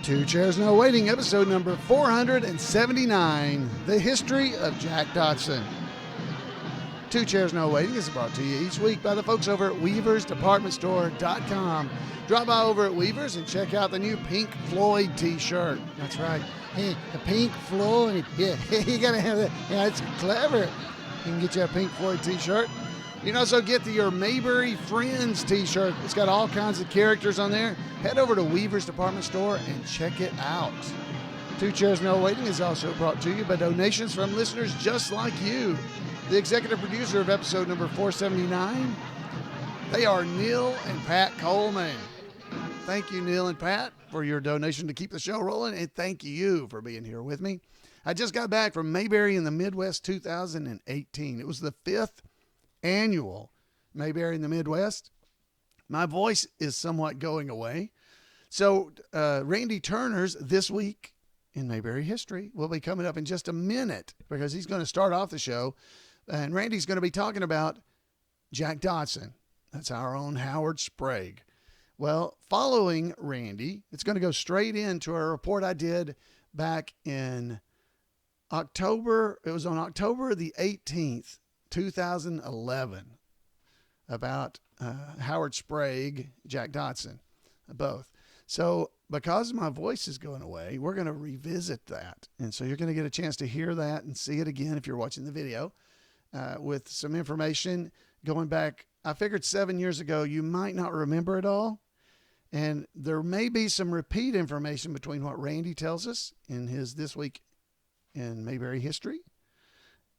Two Chairs No Waiting, episode number 479, The History of Jack Dodson. Two Chairs No Waiting is brought to you each week by the folks over at weaversdepartmentstore.com. Drop by over at Weavers and check out the new Pink Floyd t-shirt. That's right. Hey, the Pink Floyd. Yeah, you gotta have that. Yeah, it's clever. You can get you a Pink Floyd t-shirt. You can also get your Mayberry Friends t-shirt. It's got all kinds of characters on there. Head over to Weaver's Department Store and check it out. Two Chairs No Waiting is also brought to you by donations from listeners just like you. The executive producer of episode number 479, they are Neil and Pat Coleman. Thank you, Neil and Pat, for your donation to keep the show rolling, and thank you for being here with me. I just got back from Mayberry in the Midwest 2018. It was the 5th annual Mayberry in the Midwest. My voice is somewhat going away. So Randy Turner's This Week in Mayberry History will be coming up in just a minute because he's going to start off the show. And Randy's going to be talking about Jack Dodson. That's our own Howard Sprague. Well, following Randy, it's going to go straight into a report I did back in October. It was on October the 18th, 2011, about Howard Sprague, Jack Dodson, both. So because my voice is going away, we're going to revisit that. And so you're going to get a chance to hear that and see it again if you're watching the video with some information going back. I figured 7 years ago, you might not remember it all. And there may be some repeat information between what Randy tells us in his This Week in Mayberry History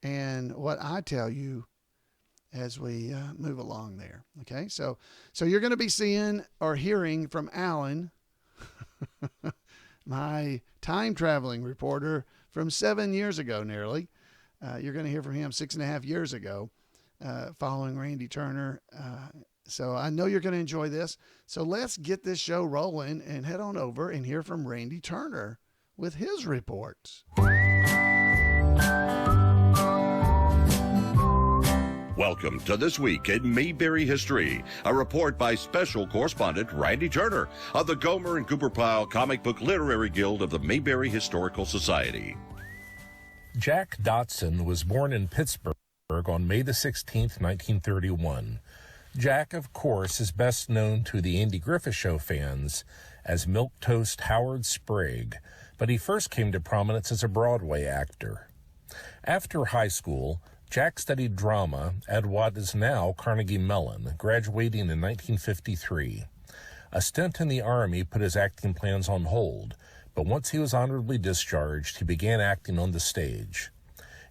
and what I tell you as we move along there. Okay, so you're going to be seeing or hearing from Alan, my time traveling reporter from 7 years ago, nearly. You're going to hear from him 6.5 years ago, following Randy Turner. So I know you're going to enjoy this. So let's get this show rolling and head on over and hear from Randy Turner with his report. Welcome to This Week in Mayberry History, a report by special correspondent Randy Turner of the Gomer and Cooper Pyle Comic Book Literary Guild of the Mayberry Historical Society. Jack Dodson was born in Pittsburgh on May the 16th, 1931. Jack, of course, is best known to the Andy Griffith Show fans as Milquetoast Howard Sprague, but he first came to prominence as a Broadway actor. After high school, Jack studied drama at what is now Carnegie Mellon, graduating in 1953. A stint in the Army put his acting plans on hold, but once he was honorably discharged, he began acting on the stage.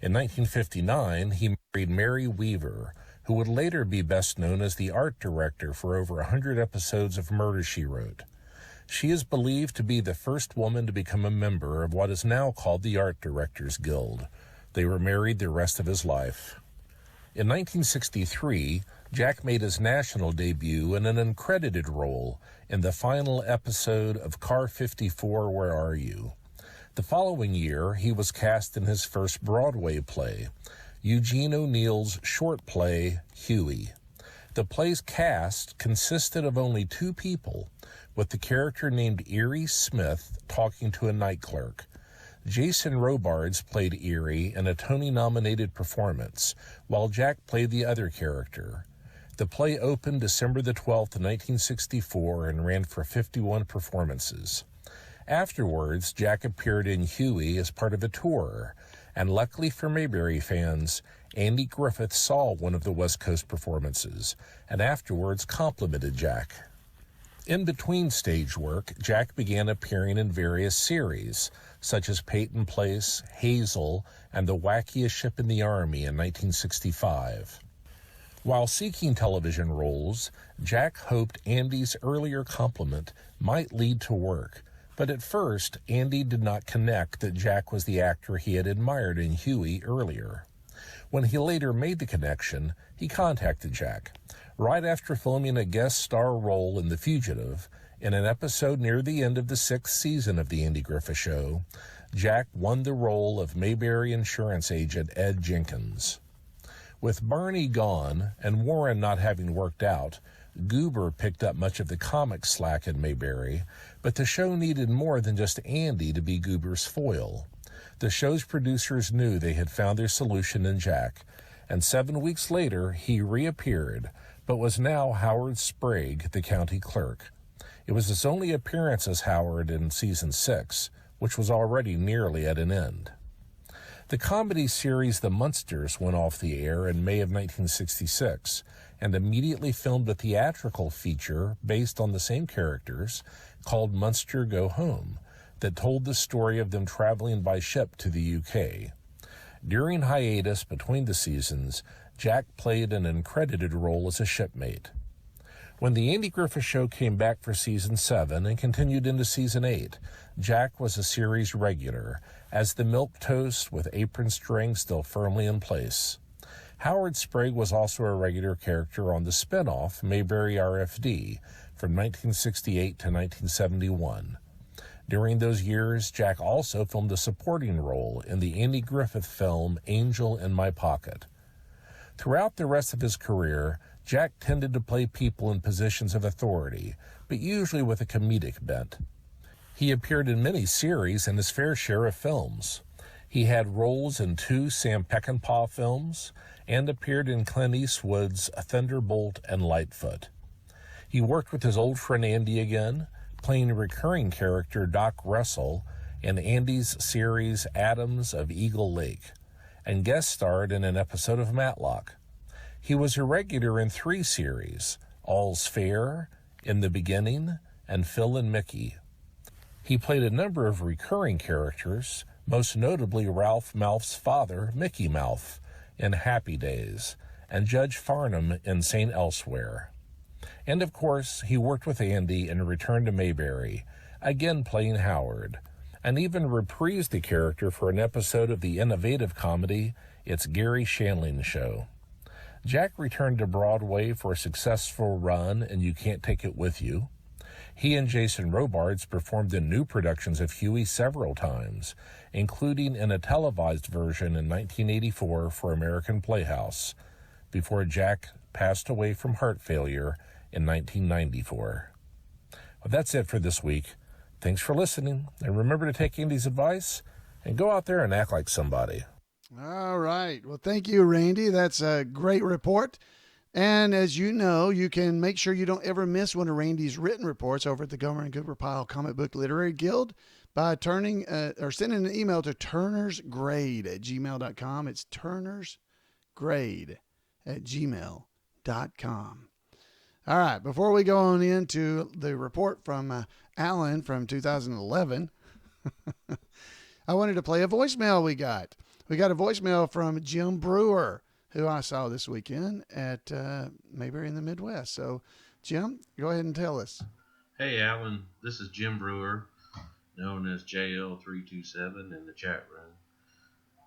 In 1959, he married Mary Weaver, who would later be best known as the art director for over 100 episodes of Murder, She Wrote. She is believed to be the first woman to become a member of what is now called the Art Directors Guild. They were married the rest of his life. In 1963, Jack made his national debut in an uncredited role in the final episode of Car 54, Where Are You? The following year, he was cast in his first Broadway play, Eugene O'Neill's short play, Huey. The play's cast consisted of only 2 people, with the character named Erie Smith talking to a night clerk. Jason Robards played Erie in a Tony-nominated performance, while Jack played the other character. The play opened December the 12th, 1964, and ran for 51 performances. Afterwards, Jack appeared in Huey as part of a tour, and luckily for Mayberry fans, Andy Griffith saw one of the West Coast performances, and afterwards complimented Jack. In between stage work, Jack began appearing in various series, such as Peyton Place, Hazel, and The Wackiest Ship in the Army in 1965. While seeking television roles, Jack hoped Andy's earlier compliment might lead to work, but at first, Andy did not connect that Jack was the actor he had admired in Huey earlier. When he later made the connection, he contacted Jack. Right after filming a guest star role in The Fugitive, in an episode near the end of the 6th season of The Andy Griffith Show, Jack won the role of Mayberry insurance agent Ed Jenkins. With Barney gone and Warren not having worked out, Goober picked up much of the comic slack in Mayberry, but the show needed more than just Andy to be Goober's foil. The show's producers knew they had found their solution in Jack, and 7 weeks later he reappeared, but was now Howard Sprague, the county clerk. It was his only appearance as Howard in season 6, which was already nearly at an end. The comedy series The Munsters went off the air in May of 1966 and immediately filmed a theatrical feature based on the same characters called Munster Go Home that told the story of them traveling by ship to the UK. During hiatus between the seasons, Jack played an uncredited role as a shipmate. When the Andy Griffith Show came back for season 7 and continued into season 8, Jack was a series regular, as the milquetoast with apron string still firmly in place. Howard Sprague was also a regular character on the spin-off Mayberry RFD from 1968 to 1971. During those years, Jack also filmed a supporting role in the Andy Griffith film Angel in My Pocket. Throughout the rest of his career, Jack tended to play people in positions of authority, but usually with a comedic bent. He appeared in many series and his fair share of films. He had roles in 2 Sam Peckinpah films and appeared in Clint Eastwood's Thunderbolt and Lightfoot. He worked with his old friend Andy again, playing a recurring character Doc Russell in Andy's series Adams of Eagle Lake, and guest starred in an episode of Matlock. He was a regular in 3 series, All's Fair, In the Beginning, and Phil and Mickey. He played a number of recurring characters, most notably Ralph Malph's father, Mickey Malph, in Happy Days, and Judge Farnham in St. Elsewhere. And of course, he worked with Andy in Return to Mayberry, again playing Howard, and even reprised the character for an episode of the innovative comedy It's Gary Shandling Show. Jack returned to Broadway for a successful run in You Can't Take It With You. He and Jason Robards performed in new productions of Huey several times, including in a televised version in 1984 for American Playhouse, before Jack passed away from heart failure in 1994. Well, that's it for this week. Thanks for listening, and remember to take Andy's advice and go out there and act like somebody. All right. Well, thank you, Randy. That's a great report. And as you know, you can make sure you don't ever miss one of Randy's written reports over at the Gomer and Cooper Pyle Comic Book Literary Guild by sending an email to turnersgrade@gmail.com. It's turnersgrade@gmail.com. All right. Before we go on into the report from Alan from 2011, I wanted to play a voicemail we got. We got a voicemail from Jim Brewer, who I saw this weekend at Mayberry in the Midwest. So, Jim, go ahead and tell us. Hey, Alan. This is Jim Brewer, known as JL327 in the chat room.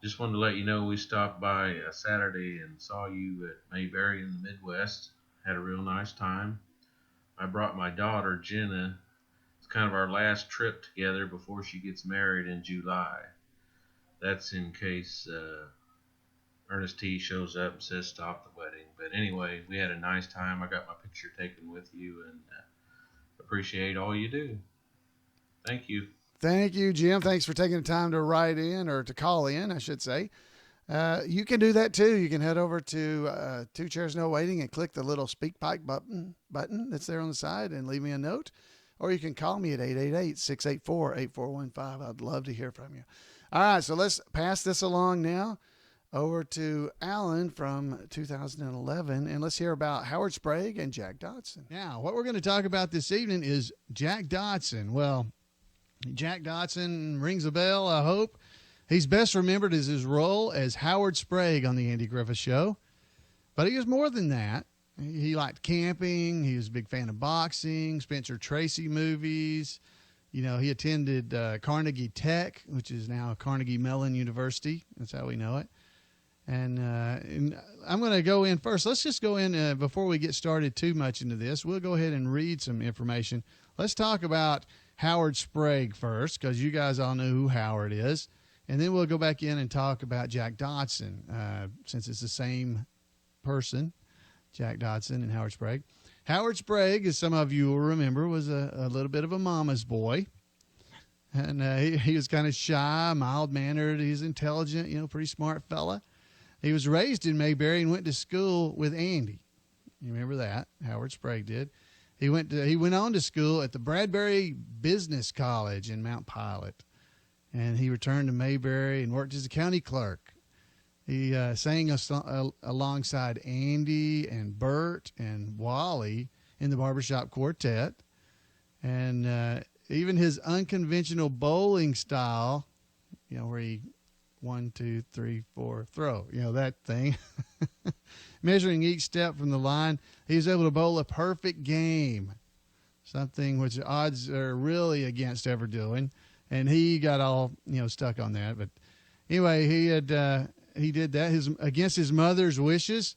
Just wanted to let you know we stopped by Saturday and saw you at Mayberry in the Midwest. Had a real nice time. I brought my daughter, Jenna. It's kind of our last trip together before she gets married in July. That's in case Ernest T shows up and says stop the wedding. But anyway, we had a nice time. I got my picture taken with you and appreciate all you do. Thank you. Thank you, Jim. Thanks for taking the time to write in, or to call in, I should say. You can do that too. You can head over to 2 Chairs No Waiting and click the little speak pipe button that's there on the side and leave me a note. Or you can call me at 888-684-8415. I'd love to hear from you. All right, so let's pass this along now over to Alan from 2011, and let's hear about Howard Sprague and Jack Dodson. Now, what we're going to talk about this evening is Jack Dodson. Well, Jack Dodson rings a bell, I hope. He's best remembered as his role as Howard Sprague on the Andy Griffith Show, but he was more than that. He liked camping. He was a big fan of boxing, Spencer Tracy movies. You know, he attended Carnegie Tech, which is now Carnegie Mellon University. That's how we know it. And I'm going to go in first. Let's just go in before we get started too much into this. We'll go ahead and read some information. Let's talk about Howard Sprague first, because you guys all know who Howard is. And then we'll go back in and talk about Jack Dodson, since it's the same person, Jack Dodson and Howard Sprague. Howard Sprague, as some of you will remember, was a little bit of a mama's boy. And he was kind of shy, mild-mannered. He's intelligent, pretty smart fella. He was raised in Mayberry and went to school with Andy. You remember that? Howard Sprague did. He went on to school at the Bradbury Business College in Mount Pilot. And he returned to Mayberry and worked as a county clerk. He sang alongside Andy and Bert and Wally in the Barbershop Quartet. And even his unconventional bowling style, where he 1, 2, 3, 4, throw, that thing, measuring each step from the line, he was able to bowl a perfect game, something which the odds are really against ever doing. And he got all, stuck on that. But anyway, he did that against his mother's wishes.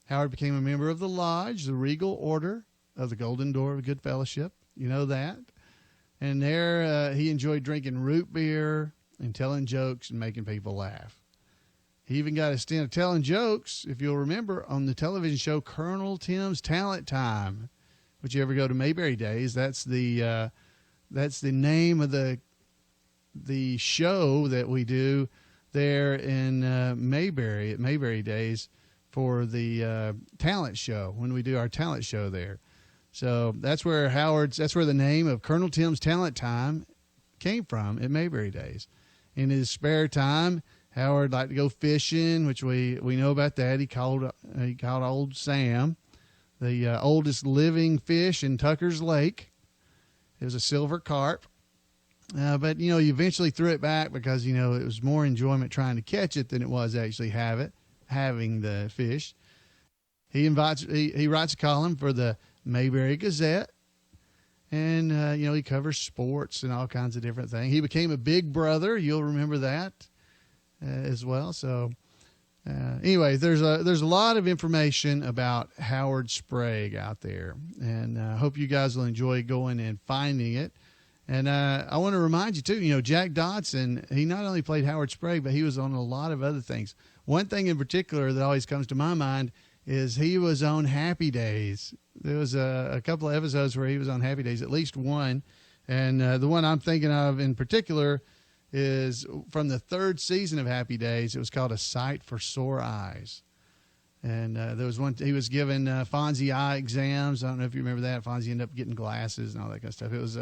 Howard became a member of the Lodge, the Regal Order of the Golden Door of Good Fellowship. You know that? And there he enjoyed drinking root beer and telling jokes and making people laugh. He even got a stint of telling jokes, if you'll remember, on the television show Colonel Tim's Talent Time. Would you ever go to Mayberry Days? That's the name of the show that we do there in Mayberry at Mayberry Days for the talent show, when we do our talent show there. So that's where the name of Colonel Tim's Talent Time came from at Mayberry Days. In his spare time, Howard liked to go fishing, which we know about that. He caught old Sam, the oldest living fish in Tucker's Lake. It was a silver carp. But he eventually threw it back because, it was more enjoyment trying to catch it than it was actually having the fish. He writes a column for the Mayberry Gazette, and, he covers sports and all kinds of different things. He became a big brother. You'll remember that as well. So anyway, there's a lot of information about Howard Sprague out there, and I hope you guys will enjoy going and finding it. And I want to remind you, too, Jack Dodson, he not only played Howard Sprague, but he was on a lot of other things. One thing in particular that always comes to my mind is he was on Happy Days. There was a couple of episodes where he was on Happy Days, at least one. And the one I'm thinking of in particular is from the 3rd season of Happy Days. It was called A Sight for Sore Eyes. And there was one, he was given Fonzie eye exams. I don't know if you remember that. Fonzie ended up getting glasses and all that kind of stuff. It was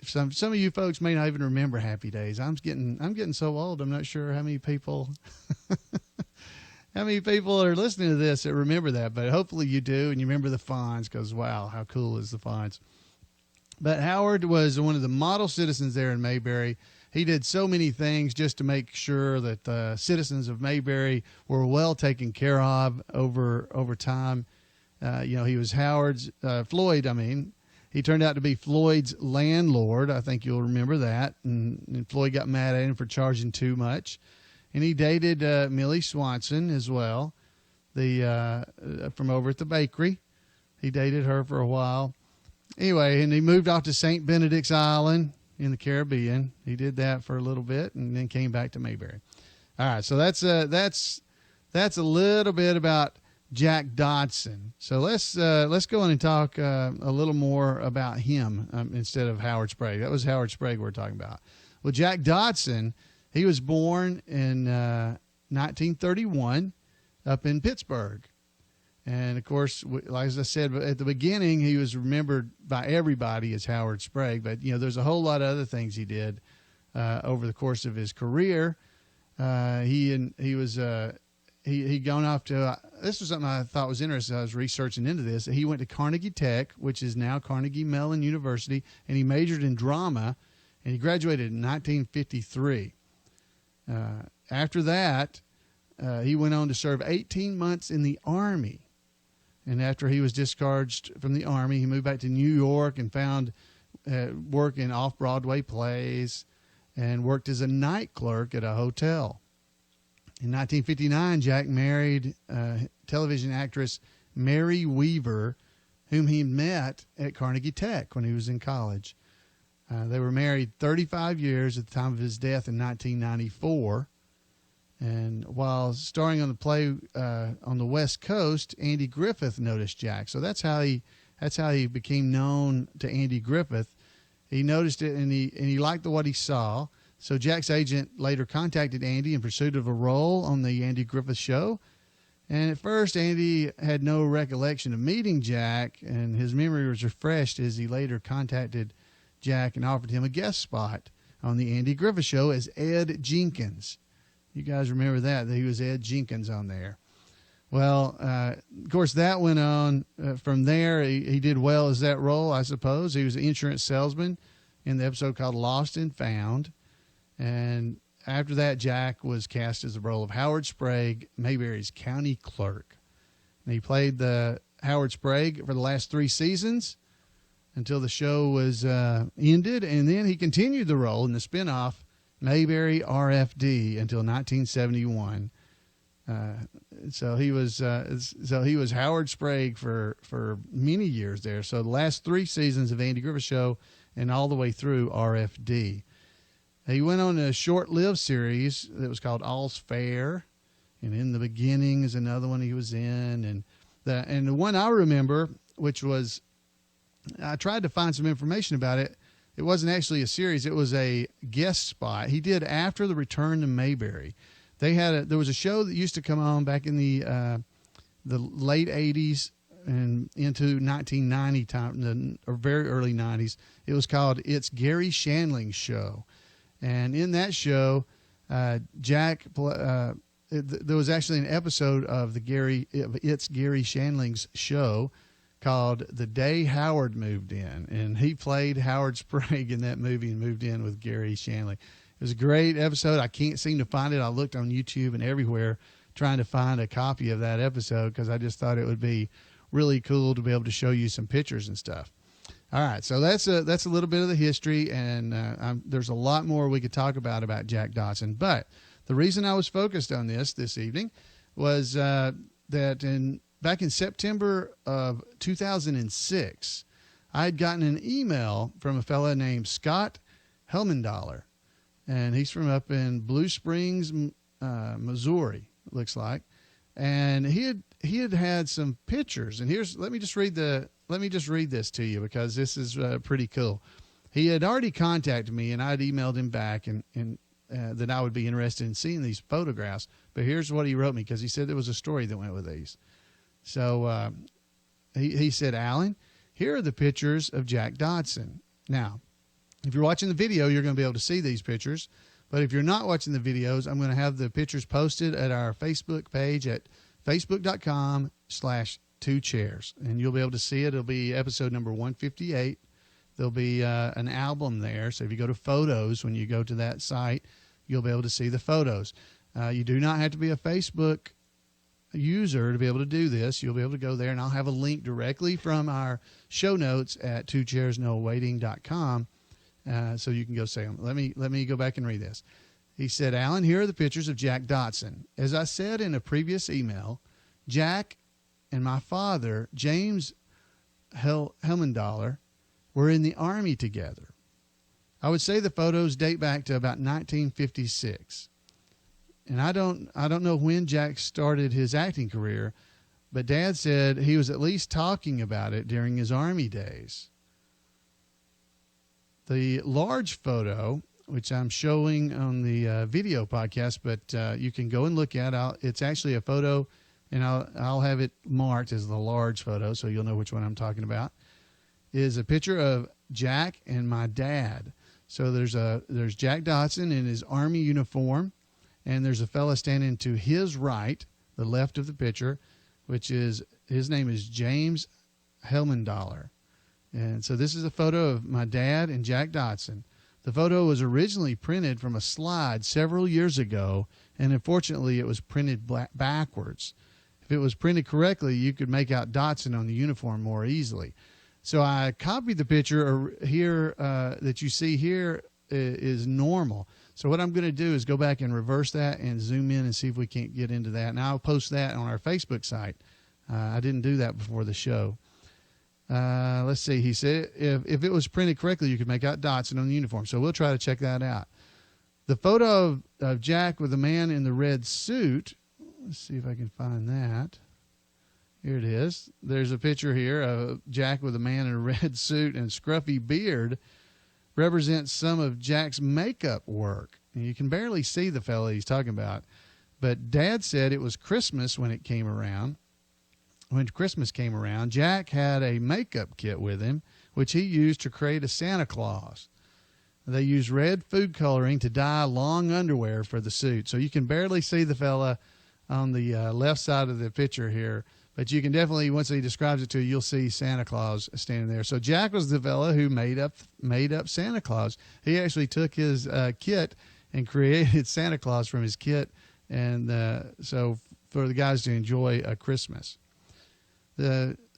some of you folks may not even remember Happy Days. I'm getting so old. I'm not sure how many people are listening to this that remember that, but hopefully you do, and you remember the Fonz, because wow, how cool is the Fonz. But Howard was one of the model citizens there in Mayberry. He did so many things just to make sure that the citizens of Mayberry were well taken care of over time. He was Floyd. He turned out to be Floyd's landlord. I think you'll remember that. And Floyd got mad at him for charging too much. And he dated Millie Swanson as well, from over at the bakery. He dated her for a while. Anyway, and he moved off to St. Benedict's Island in the Caribbean. He did that for a little bit and then came back to Mayberry. All right, so that's a little bit about Jack Dodson. So let's go in and talk a little more about him instead of Howard Sprague. That was Howard Sprague we're talking about. Well, Jack Dodson, he was born in 1931 up in Pittsburgh. And, of course, like as I said at the beginning, he was remembered by everybody as Howard Sprague. But, there's a whole lot of other things he did over the course of his career. He'd gone off to this was something I thought was interesting. I was researching into this. He went to Carnegie Tech, which is now Carnegie Mellon University, and he majored in drama, and he graduated in 1953. After that, he went on to serve 18 months in the Army. And after he was discharged from the Army, he moved back to New York and found work in off-Broadway plays and worked as a night clerk at a hotel. In 1959, Jack married television actress Mary Weaver, whom he met at Carnegie Tech when he was in college. They were married 35 years at the time of his death in 1994. And while starring on the play on the West Coast, Andy Griffith noticed Jack. So that's how he became known to Andy Griffith. He noticed it, and he liked what he saw. So Jack's agent later contacted Andy in pursuit of a role on the Andy Griffith Show. And at first, Andy had no recollection of meeting Jack, and his memory was refreshed as he later contacted Jack and offered him a guest spot on the Andy Griffith Show as Ed Jenkins. You guys remember that he was Ed Jenkins on there. Well, of course, that went on. From there, he did well as that role, I suppose. He was an insurance salesman in the episode called Lost and Found. And after that, Jack was cast as the role of Howard Sprague, Mayberry's county clerk. And he played the Howard Sprague for the last 3 seasons until the show was ended. And then he continued the role in the spinoff Mayberry RFD until 1971. So he was Howard Sprague for many years there. So the last 3 seasons of Andy Griffith Show and all the way through RFD. He went on a short-lived series that was called All's Fair, and In the Beginning is another one he was in. And the one I remember, which was, I tried to find some information about it. It wasn't actually a series. It was a guest spot he did after the return to Mayberry. There was a show that used to come on back in the late 80s and into 1990 time, or very early 90s. It was called It's Gary Shandling's Show. And in that show, Jack, there was actually an episode of It's Gary Shandling's Show called The Day Howard Moved In. And he played Howard Sprague in that movie and moved in with Gary Shandling. It was a great episode. I can't seem to find it. I looked on YouTube and everywhere trying to find a copy of that episode because I just thought it would be really cool to be able to show you some pictures and stuff. All right, so that's a little bit of the history, and there's a lot more we could talk about Jack Dodson. But the reason I was focused on this evening was that back in September of 2006, I had gotten an email from a fella named Scott Helmandollar, and he's from up in Blue Springs, Missouri, it looks like. And he had some pictures, and let me just read this to you because this is pretty cool. He had already contacted me, and I'd emailed him back and that I would be interested in seeing these photographs. But here's what he wrote me, because he said there was a story that went with these. So he said, Alan, here are the pictures of Jack Dodson. Now, if you're watching the video, you're going to be able to see these pictures. But if you're not watching the videos, I'm going to have the pictures posted at our Facebook page at facebook.com/2chairs. And you'll be able to see it. It'll be episode number 158. There'll be an album there. So if you go to photos, when you go to that site, you'll be able to see the photos. You do not have to be a Facebook user to be able to do this. You'll be able to go there, and I'll have a link directly from our show notes at twochairsnowaiting.com. So you can go say them. Let me go back and read this. He said, Alan, here are the pictures of Jack Dodson. As I said in a previous email, Jack and my father, James Helmandollar, were in the Army together. I would say the photos date back to about 1956. And I don't know when Jack started his acting career, but Dad said he was at least talking about it during his Army days. The large photo, which I'm showing on the video podcast, but you can go and look at it. It's actually a photo, and I'll have it marked as the large photo so you'll know which one I'm talking about, is a picture of Jack and my dad. So there's Jack Dodson in his Army uniform, and there's a fella standing to his right, the left of the picture, his name is James Helmandollar. And so this is a photo of my dad and Jack Dodson. The photo was originally printed from a slide several years ago, and unfortunately it was printed backwards. If it was printed correctly, you could make out Dodson on the uniform more easily. So I copied the picture here that you see here is normal. So what I'm going to do is go back and reverse that and zoom in and see if we can't get into that. And I'll post that on our Facebook site. I didn't do that before the show. Let's see. He said if it was printed correctly, you could make out Dodson on the uniform. So we'll try to check that out. The photo of Jack with the man in the red suit. Let's see if I can find that. Here it is. There's a picture here of Jack with a man in a red suit and scruffy beard. Represents some of Jack's makeup work. And you can barely see the fella he's talking about. But Dad said it was Christmas when it came around. When Christmas came around, Jack had a makeup kit with him, which he used to create a Santa Claus. They used red food coloring to dye long underwear for the suit. So you can barely see the fella on the left side of the picture here. But you can definitely, once he describes it to you, you'll see Santa Claus standing there. So Jack was the fella who made up Santa Claus. He actually took his kit and created Santa Claus from his kit, and so for the guys to enjoy a Christmas.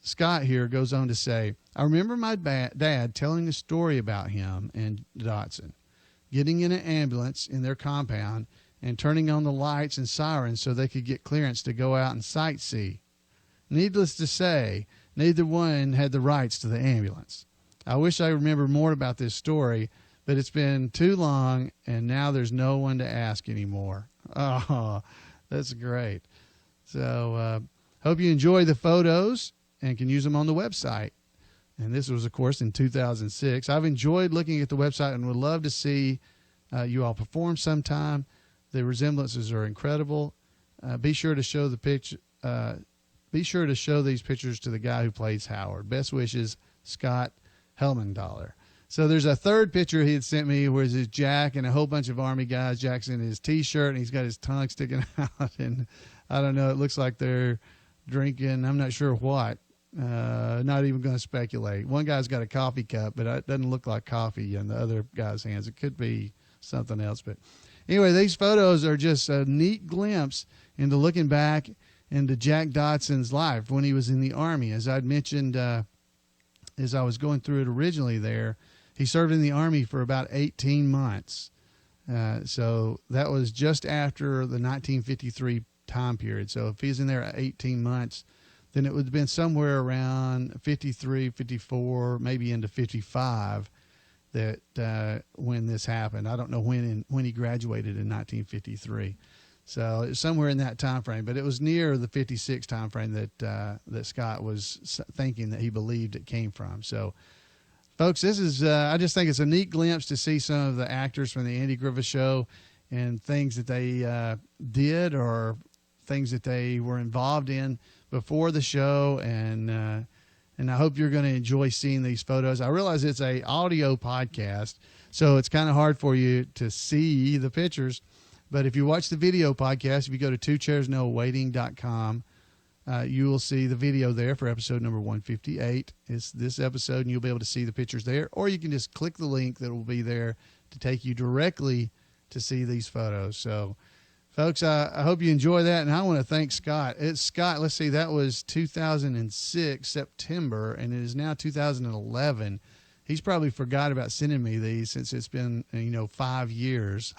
Scott here goes on to say, I remember my dad telling a story about him and Dodson, getting in an ambulance in their compound and turning on the lights and sirens so they could get clearance to go out and sightsee. Needless to say, neither one had the rights to the ambulance. I wish I remember more about this story, but it's been too long, and now there's no one to ask anymore. Oh, that's great. So hope you enjoy the photos and can use them on the website. And this was, of course, in 2006. I've enjoyed looking at the website and would love to see you all perform sometime. The resemblances are incredible. Be sure to show the picture. Be sure to show these pictures to the guy who plays Howard. Best wishes, Scott Helmandollar. So there's a third picture he had sent me where it's Jack and a whole bunch of Army guys. Jack's in his T-shirt, and he's got his tongue sticking out. And I don't know, it looks like they're drinking, I'm not sure what. Not even going to speculate. One guy's got a coffee cup, but it doesn't look like coffee in the other guy's hands. It could be something else. But anyway, these photos are just a neat glimpse into looking back into Jack Dodson's life when he was in the Army. As I'd mentioned, as I was going through it originally there, he served in the Army for about 18 months. So that was just after the 1953 time period. So if he's in there 18 months, then it would have been somewhere around 53, 54, maybe into 55 that when this happened. I don't know when he graduated in 1953. So it was somewhere in that time frame, but it was near the 56 time frame that Scott was thinking that he believed it came from. So, folks, this is I just think it's a neat glimpse to see some of the actors from the Andy Griffith Show and things that they did or things that they were involved in before the show, and I hope you're going to enjoy seeing these photos. I realize it's a audio podcast, so it's kind of hard for you to see the pictures. But if you watch the video podcast, if you go to twochairsnowaiting.com, you will see the video there for episode number 158. It's this episode, and you'll be able to see the pictures there. Or you can just click the link that will be there to take you directly to see these photos. So, folks, I hope you enjoy that. And I want to thank Scott. Scott, let's see, that was 2006, September, and it is now 2011. He's probably forgot about sending me these since it's been, 5 years.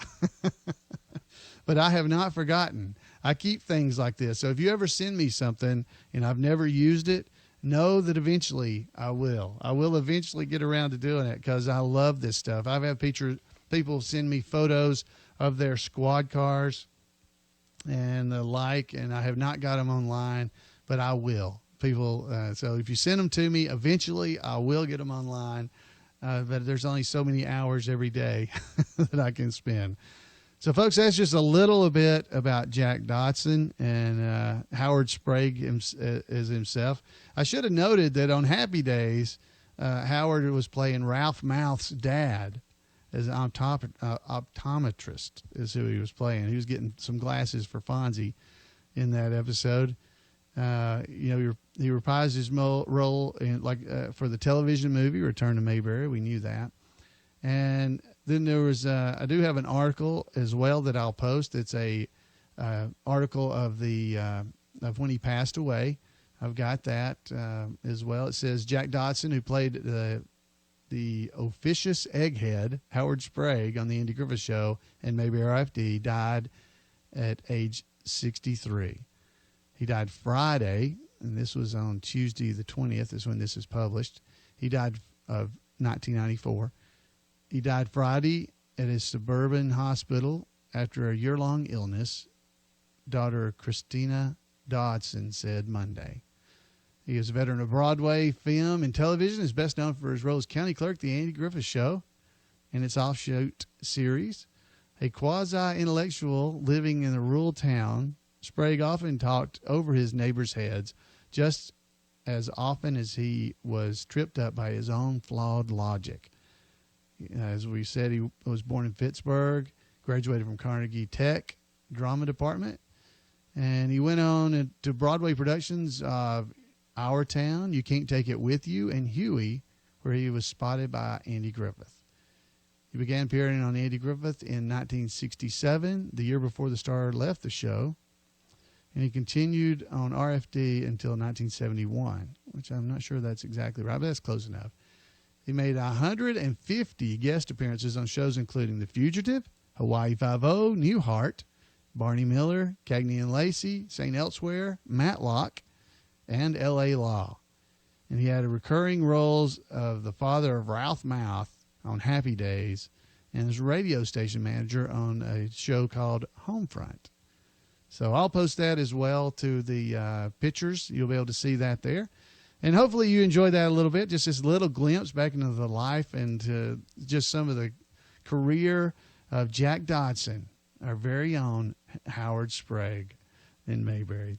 But I have not forgotten. I keep things like this. So if you ever send me something and I've never used it, know that eventually I will. I will eventually get around to doing it because I love this stuff. I've had people send me photos of their squad cars and the like, and I have not got them online, but I will. So if you send them to me, eventually I will get them online. But there's only so many hours every day that I can spend. So, folks, that's just a little bit about Jack Dodson and Howard Sprague as himself. I should have noted that on Happy Days, Howard was playing Ralph Mouth's dad as an optometrist is who he was playing. He was getting some glasses for Fonzie in that episode. He reprised his role in for the television movie Return to Mayberry. We knew that. And then there was I do have an article as well that I'll post. It's a article of of when he passed away. I've got that as well. It says Jack Dodson, who played the officious egghead Howard Sprague on the Andy Griffith Show and Mayberry RFD, died at age 63. He died Friday, and this was on Tuesday the 20th is when this is published. He died of 1994. He died Friday at his suburban hospital after a year-long illness, daughter Christina Dodson said Monday. He is a veteran of Broadway, film, and television. Is best known for his role as County Clerk, The Andy Griffith Show, and its offshoot series. A quasi-intellectual living in a rural town, Sprague often talked over his neighbors' heads, just as often as he was tripped up by his own flawed logic. As we said, he was born in Pittsburgh, graduated from Carnegie Tech drama department, and he went on to Broadway productions of Our Town, You Can't Take It With You, and Huey, where he was spotted by Andy Griffith. He began appearing on Andy Griffith in 1967, the year before the star left the show, and he continued on RFD until 1971, which I'm not sure that's exactly right, but that's close enough. He made 150 guest appearances on shows including The Fugitive, Hawaii Five-0, Newhart, Barney Miller, Cagney and Lacey, St. Elsewhere, Matlock, and L.A. Law. And he had recurring roles of the father of Ralph Mouth on Happy Days and as radio station manager on a show called Homefront. So I'll post that as well to the pictures. You'll be able to see that there. And hopefully you enjoyed that a little bit, just this little glimpse back into the life and just some of the career of Jack Dodson, our very own Howard Sprague in Mayberry.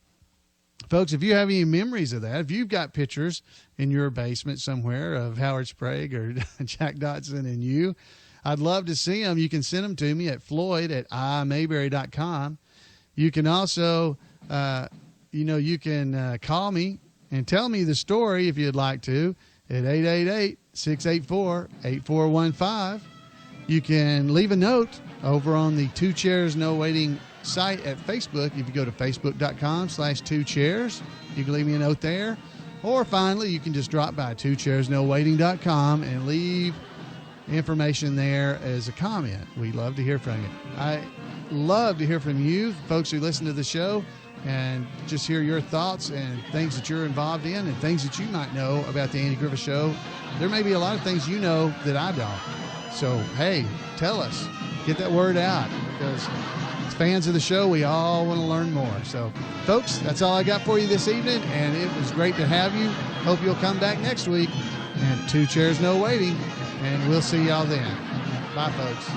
Folks, if you have any memories of that, if you've got pictures in your basement somewhere of Howard Sprague or Jack Dodson and you, I'd love to see them. You can send them to me at floyd@imayberry.com. You can also, you can call me and tell me the story if you'd like to at 888-684-8415. You can leave a note over on the Two Chairs No Waiting site at Facebook. If you go to facebook.com/2chairs, you can leave me a note there. Or finally, you can just drop by twochairsnowaiting.com and leave information there as a comment. We'd love to hear from you. I love to hear from you, folks who listen to the show, and just hear your thoughts and things that you're involved in and things that you might know about the Andy Griffith Show. There may be a lot of things you know that I don't. So, hey, tell us. Get that word out, because as fans of the show, we all want to learn more. So, folks, that's all I got for you this evening, and it was great to have you. Hope you'll come back next week. And Two Chairs No Waiting, and we'll see y'all then. Bye, folks.